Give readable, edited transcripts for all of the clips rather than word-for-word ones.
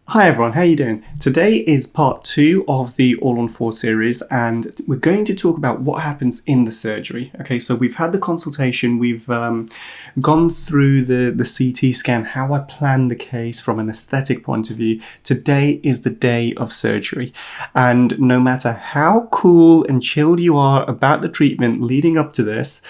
Hi everyone, how are you doing? Today is part 2 of the All on 4 series, and we're going to talk about what happens in the surgery. Okay, so we've had the consultation, we've gone through the CT scan, how I plan the case from an aesthetic point of view. Today is the day of surgery, and no matter how cool and chilled you are about the treatment leading up to this,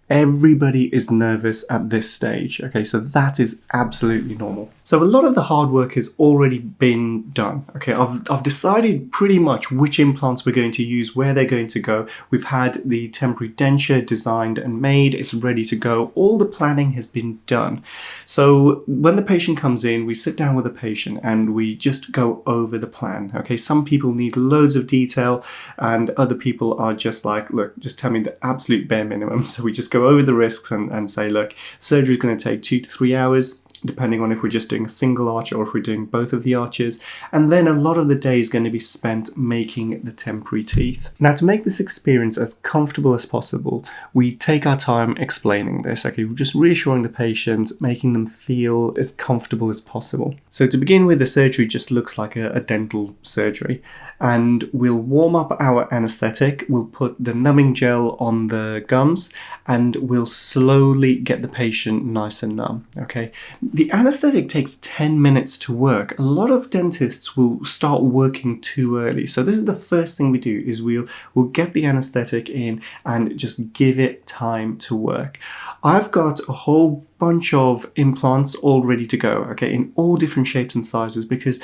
everybody is nervous at this stage. Okay, so that is absolutely normal. So a lot of the hard work has already been done. Okay, I've decided pretty much which implants we're going to use, where they're going to go. We've had the temporary denture designed and made. It's ready to go. All the planning has been done. So when the patient comes in, we sit down with the patient and we just go over the plan. Okay, some people need loads of detail and other people are just like, look, just tell me the absolute bare minimum. So we just go over the risks and say, look, surgery is going to take 2 to 3 hours, depending on if we're just doing a single arch or if we're doing both of the arches. And then a lot of the day is going to be spent making the temporary teeth. Now, to make this experience as comfortable as possible, we take our time explaining this. Okay, we're just reassuring the patient, making them feel as comfortable as possible. So to begin with, the surgery just looks like a dental surgery. And we'll warm up our anesthetic, we'll put the numbing gel on the gums, and we'll slowly get the patient nice and numb. Okay. The anesthetic takes 10 minutes to work. A lot of dentists will start working too early. So this is the first thing we do, is we'll get the anesthetic in and just give it time to work. I've got a whole bunch of implants all ready to go, okay, in all different shapes and sizes, because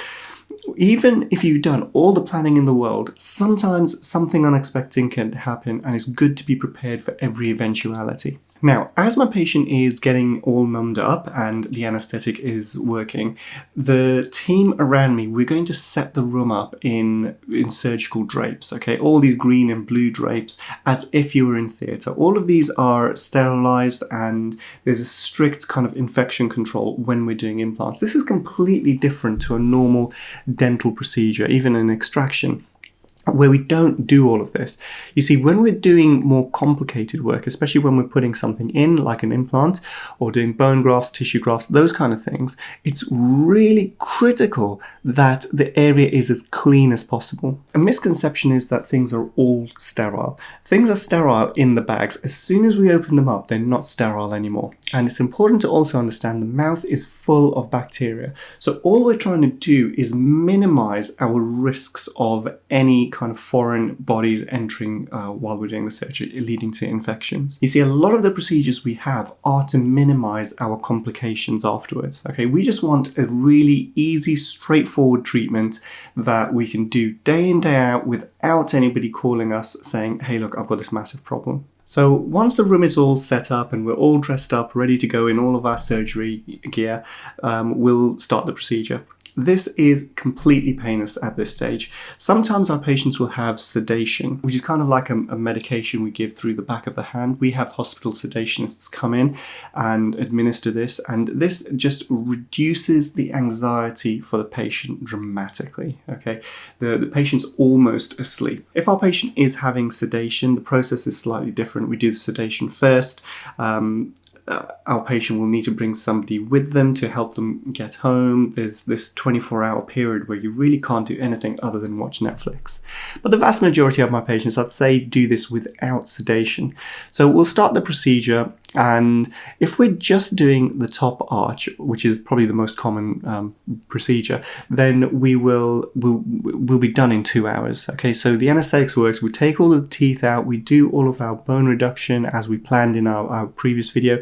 even if you've done all the planning in the world, sometimes something unexpected can happen, and it's good to be prepared for every eventuality. Now, as my patient is getting all numbed up and the anesthetic is working, the team around me, we're going to set the room up in surgical drapes, okay? All these green and blue drapes, as if you were in theatre. All of these are sterilized and there's a strict kind of infection control when we're doing implants. This is completely different to a normal dental procedure, even an extraction, where we don't do all of this. You see, when we're doing more complicated work, especially when we're putting something in like an implant or doing bone grafts, tissue grafts, those kind of things, it's really critical that the area is as clean as possible. A misconception is that things are all sterile. Things are sterile in the bags. As soon as we open them up, they're not sterile anymore. And it's important to also understand the mouth is full of bacteria. So all we're trying to do is minimize our risks of any kind of foreign bodies entering while we're doing the surgery, leading to infections. You see, a lot of the procedures we have are to minimize our complications afterwards. Okay, we just want a really easy, straightforward treatment that we can do day in, day out without anybody calling us saying, hey, look, I've got this massive problem. So once the room is all set up and we're all dressed up, ready to go in all of our surgery gear, we'll start the procedure. This is completely painless at this stage. Sometimes our patients will have sedation, which is kind of like a medication we give through the back of the hand. We have hospital sedationists come in and administer this, and this just reduces the anxiety for the patient dramatically. Okay, the patient's almost asleep. If our patient is having sedation, the process is slightly different. We do the sedation first. Our patient will need to bring somebody with them to help them get home. There's this 24-hour period where you really can't do anything other than watch Netflix. But the vast majority of my patients, I'd say, do this without sedation. So we'll start the procedure, and if we're just doing the top arch, which is probably the most common procedure, then we'll be done in 2 hours. Okay, so the anesthetics works. We take all of the teeth out. We do all of our bone reduction as we planned in our previous video.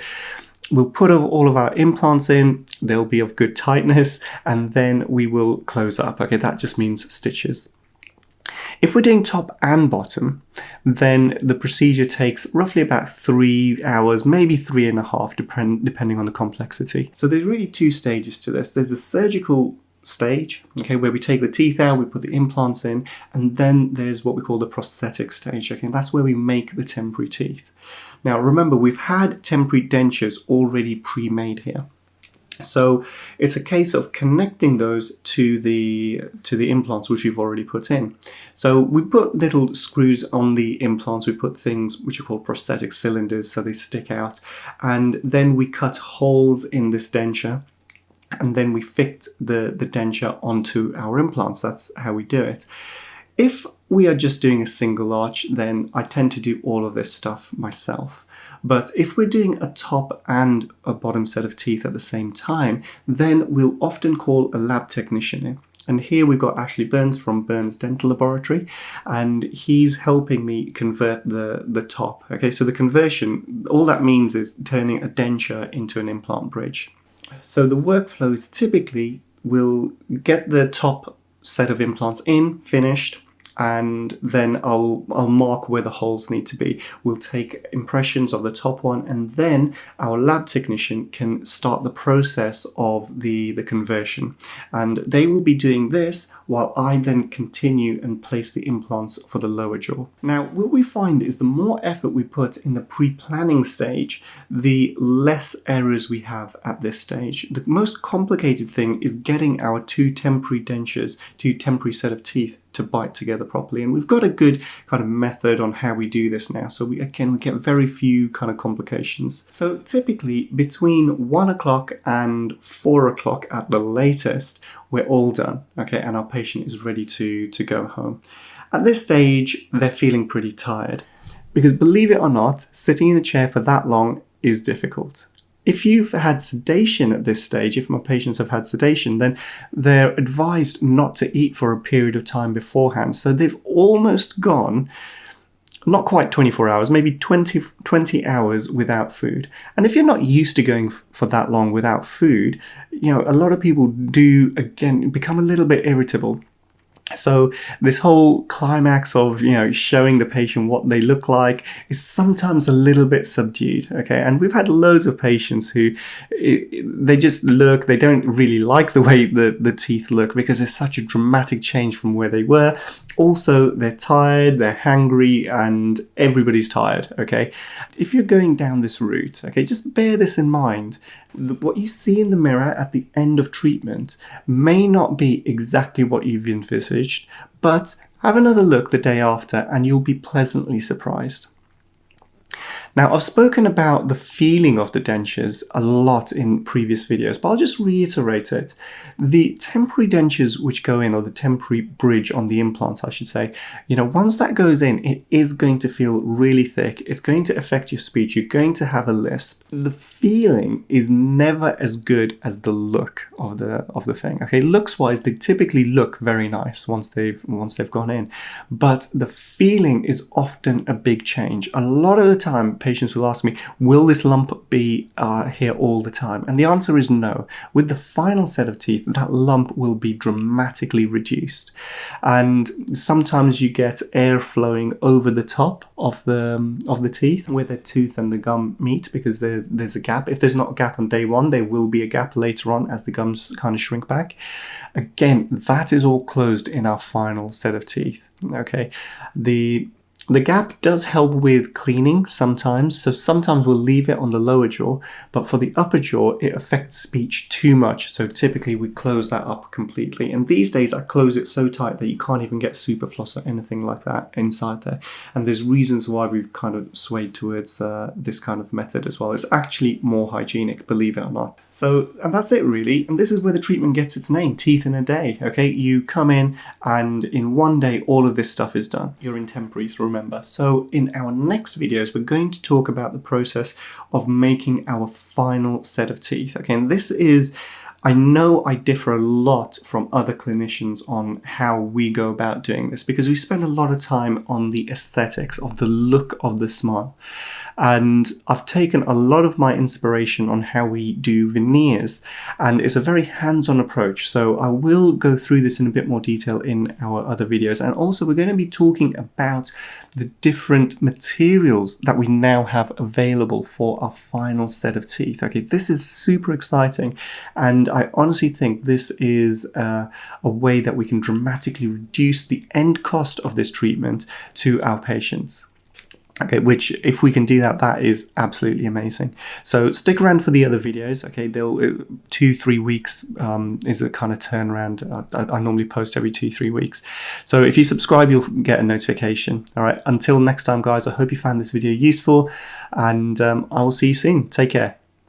We'll put all of our implants in, they'll be of good tightness, and then we will close up. Okay, that just means stitches. If we're doing top and bottom, then the procedure takes roughly about 3 hours, maybe 3.5, depending on the complexity. So there's really 2 stages to this. There's a surgical stage, okay, where we take the teeth out, we put the implants in, and then there's what we call the prosthetic stage, okay, and that's where we make the temporary teeth. Now remember, we've had temporary dentures already pre-made here. So it's a case of connecting those to the implants which we've already put in. So we put little screws on the implants, we put things which are called prosthetic cylinders so they stick out, and then we cut holes in this denture. and then we fit the denture onto our implants. That's how we do it. If we are just doing a single arch, then I tend to do all of this stuff myself. But if we're doing a top and a bottom set of teeth at the same time, then we'll often call a lab technician in. And here we've got Ashley Burns from Burns Dental Laboratory, and he's helping me convert the top. Okay, so the conversion, all that means is turning a denture into an implant bridge. So the workflow is typically we'll get the top set of implants in, finished, and then I'll mark where the holes need to be. We'll take impressions of the top one, and then our lab technician can start the process of the conversion. And they will be doing this while I then continue and place the implants for the lower jaw. Now, what we find is the more effort we put in the pre-planning stage, the less errors we have at this stage. The most complicated thing is getting our two temporary dentures, two temporary set of teeth, to bite together properly, and we've got a good kind of method on how we do this now, so we get very few kind of complications. So typically between 1 o'clock and 4 o'clock at the latest, we're all done, okay, and our patient is ready to go home. At this stage, they're feeling pretty tired, because believe it or not, sitting in a chair for that long is difficult. If you've had sedation at this stage, if my patients have had sedation, then they're advised not to eat for a period of time beforehand. So they've almost gone, not quite 24 hours, maybe 20 hours without food. And if you're not used to going for that long without food, you know, a lot of people do, again, become a little bit irritable. So this whole climax of, you know, showing the patient what they look like is sometimes a little bit subdued, okay? And we've had loads of patients who, they just look, they don't really like the way the teeth look because there's such a dramatic change from where they were. Also, they're tired, they're hangry, and everybody's tired, okay? If you're going down this route, okay, just bear this in mind. What you see in the mirror at the end of treatment may not be exactly what you've envisaged, but have another look the day after and you'll be pleasantly surprised. Now, I've spoken about the feeling of the dentures a lot in previous videos, but I'll just reiterate it. The temporary dentures which go in, or the temporary bridge on the implants, I should say, you know, once that goes in, it is going to feel really thick. It's going to affect your speech. You're going to have a lisp. The feeling is never as good as the look of the thing. Okay, looks-wise, they typically look very nice once they've gone in, but the feeling is often a big change. A lot of the time, patients will ask me, will this lump be here all the time? And the answer is no. With the final set of teeth, that lump will be dramatically reduced. And sometimes you get air flowing over the top of the teeth where the tooth and the gum meet, because there's a gap. If there's not a gap on day one, there will be a gap later on as the gums kind of shrink back. Again, that is all closed in our final set of teeth. Okay, the gap does help with cleaning sometimes, so sometimes we'll leave it on the lower jaw, but for the upper jaw, it affects speech too much, so typically we close that up completely. And these days I close it so tight that you can't even get superfloss or anything like that inside there. And there's reasons why we've kind of swayed towards this kind of method as well. It's actually more hygienic, believe it or not. So, and that's it really, and this is where the treatment gets its name, teeth in a day, okay? You come in and in one day all of this stuff is done. You're in temporaries, remember. So in our next videos, we're going to talk about the process of making our final set of teeth. Okay, and this is, I know I differ a lot from other clinicians on how we go about doing this, because we spend a lot of time on the aesthetics of the look of the smile. And I've taken a lot of my inspiration on how we do veneers, and it's a very hands-on approach. So I will go through this in a bit more detail in our other videos. And also we're going to be talking about the different materials that we now have available for our final set of teeth. Okay, this is super exciting, and I honestly think this is a way that we can dramatically reduce the end cost of this treatment to our patients. Okay, which if we can do that, that is absolutely amazing. So stick around for the other videos. Okay, they'll 2-3 weeks is a kind of turnaround. I normally post every 2-3 weeks. So if you subscribe, you'll get a notification. All right, until next time, guys, I hope you found this video useful, and I will see you soon. Take care.